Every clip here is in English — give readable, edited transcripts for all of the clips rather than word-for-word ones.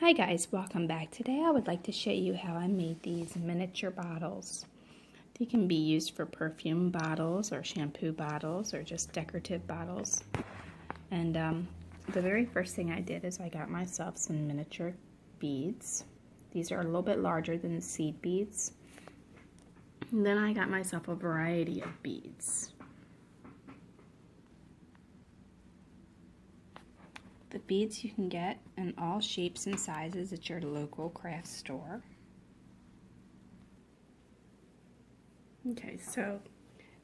Hi guys, welcome back. Today I would like to show you how I made these miniature bottles. They can be used for perfume bottles or shampoo bottles or just decorative bottles. And the very first thing I did is I got myself some miniature beads. These are a little bit larger than the seed beads. And then I got myself a variety of beads. The beads you can get in all shapes and sizes at your local craft store. Okay, so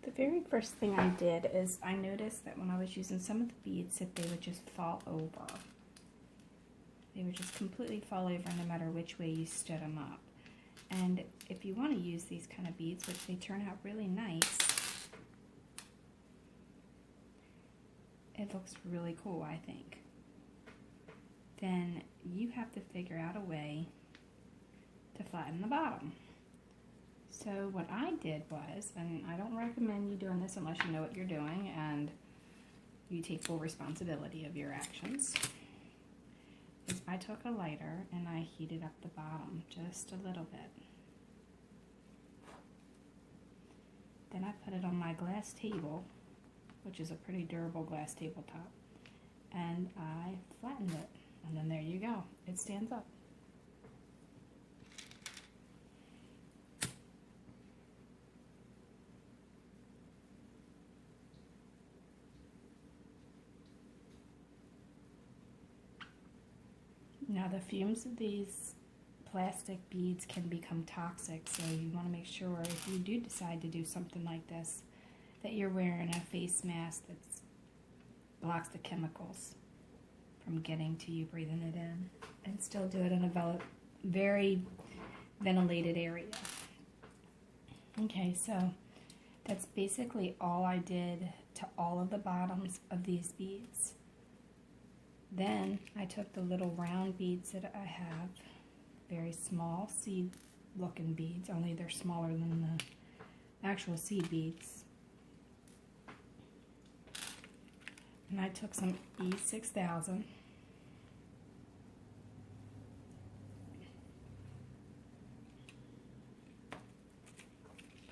the very first thing I did is I noticed that when I was using some of the beads that they would just fall over. They would just completely fall over no matter which way you stood them up. And if you want to use these kind of beads, which they turn out really nice, it looks really cool, I think. Then you have to figure out a way to flatten the bottom. So what I did was, and I don't recommend you doing this unless you know what you're doing and you take full responsibility of your actions, is I took a lighter and I heated up the bottom just a little bit. Then I put it on my glass table, which is a pretty durable glass tabletop, and I flattened it. And then there you go. It stands up. Now the fumes of these plastic beads can become toxic, so you want to make sure if you do decide to do something like this that you're wearing a face mask that blocks the chemicals from getting to you breathing it in, and still do it in a very ventilated area. Okay, so that's basically all I did to all of the bottoms of these beads. Then I took the little round beads that I have, very small seed looking beads, only they're smaller than the actual seed beads. And I took some E6000.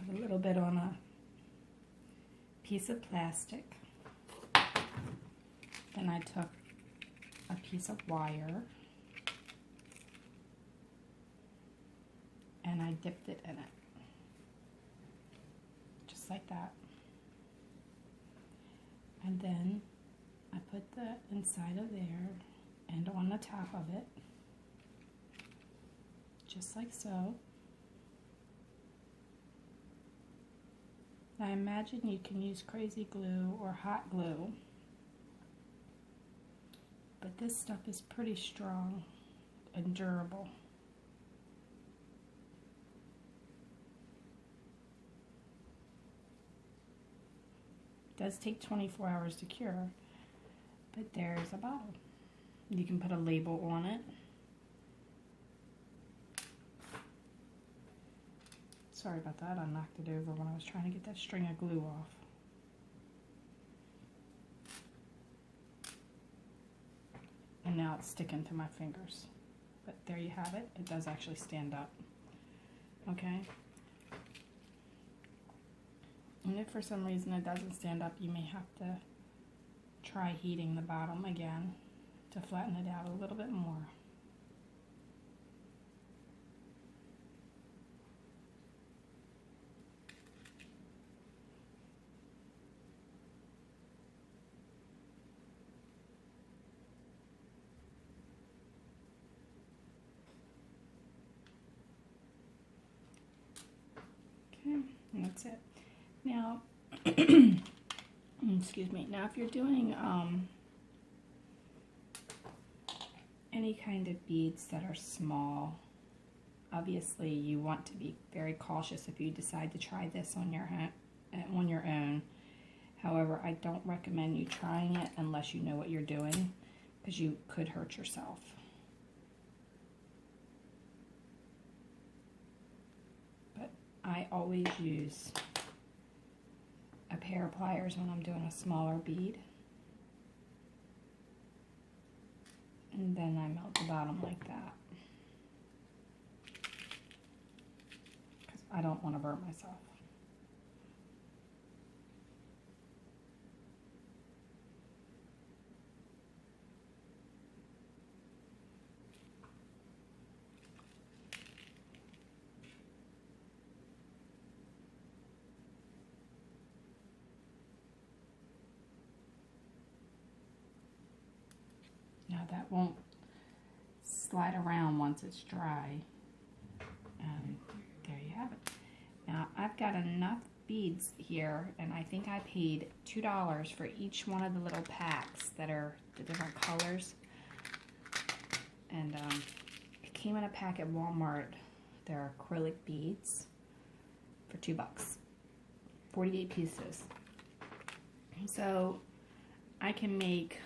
Put a little bit on a piece of plastic. Then I took a piece of wire and I dipped it in it. Just like that. And then I put the inside of there and on the top of it, just like so. Now imagine you can use crazy glue or hot glue, but this stuff is pretty strong and durable. It does take 24 hours to cure. But there's a bottle. You can put a label on it. Sorry about that, I knocked it over when I was trying to get that string of glue off. And now it's sticking to my fingers. But there you have it. It does actually stand up. Okay? And if for some reason it doesn't stand up, you may have to try heating the bottom again to flatten it out a little bit more. Okay, and that's it. Now, excuse me. Now, if you're doing any kind of beads that are small, obviously you want to be very cautious if you decide to try this on your own. However, I don't recommend you trying it unless you know what you're doing, because you could hurt yourself. But I always use a pair of pliers when I'm doing a smaller bead. And then I melt the bottom like that. I don't want to burn myself. Now that won't slide around once it's dry. There you have it. Now I've got enough beads here, and I think I paid $2 for each one of the little packs that are the different colors. And it came in a pack at Walmart. They're acrylic beads for $2. 48 pieces. So I can make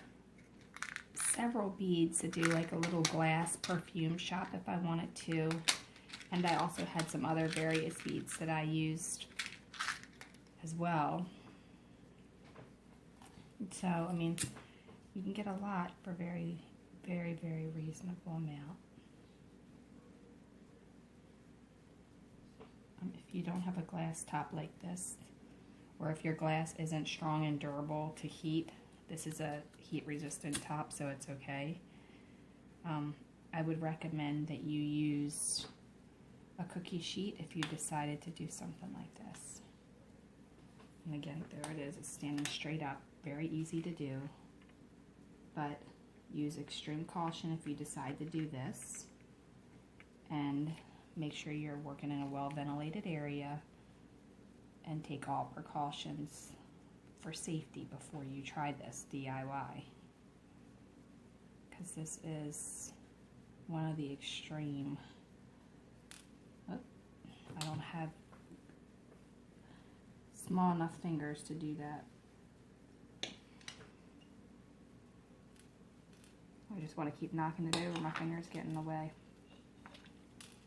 several beads to do like a little glass perfume shop if I wanted to. And I also had some other various beads that I used as well. So, I mean, you can get a lot for very, very, very reasonable amount. If you don't have a glass top like this, or if your glass isn't strong and durable to heat, this is a heat-resistant top, so it's okay. I would recommend that you use a cookie sheet if you decided to do something like this. And again, there it is. It's standing straight up. Very easy to do. But use extreme caution if you decide to do this. And make sure you're working in a well-ventilated area. And take all precautions for safety before you try this DIY. Because this is one of the extreme. I don't have small enough fingers to do that. I just want to keep knocking it over. My fingers get in the way.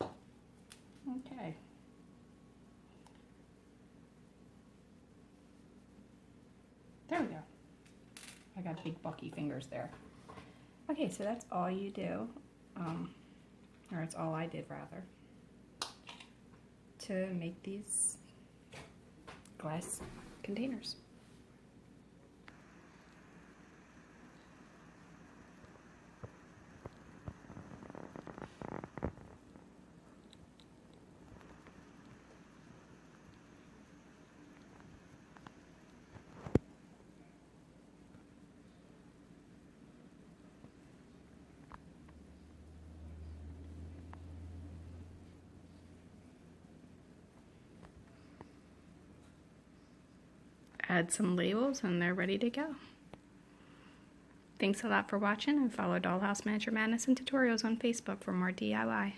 Okay. There we go. I got big bucky fingers there. Okay, so that's all you do. Or it's all I did rather. To make these glass containers. Add some labels and they're ready to go. Thanks a lot for watching, and follow Dollhouse Miniature Madness and tutorials on Facebook for more DIY.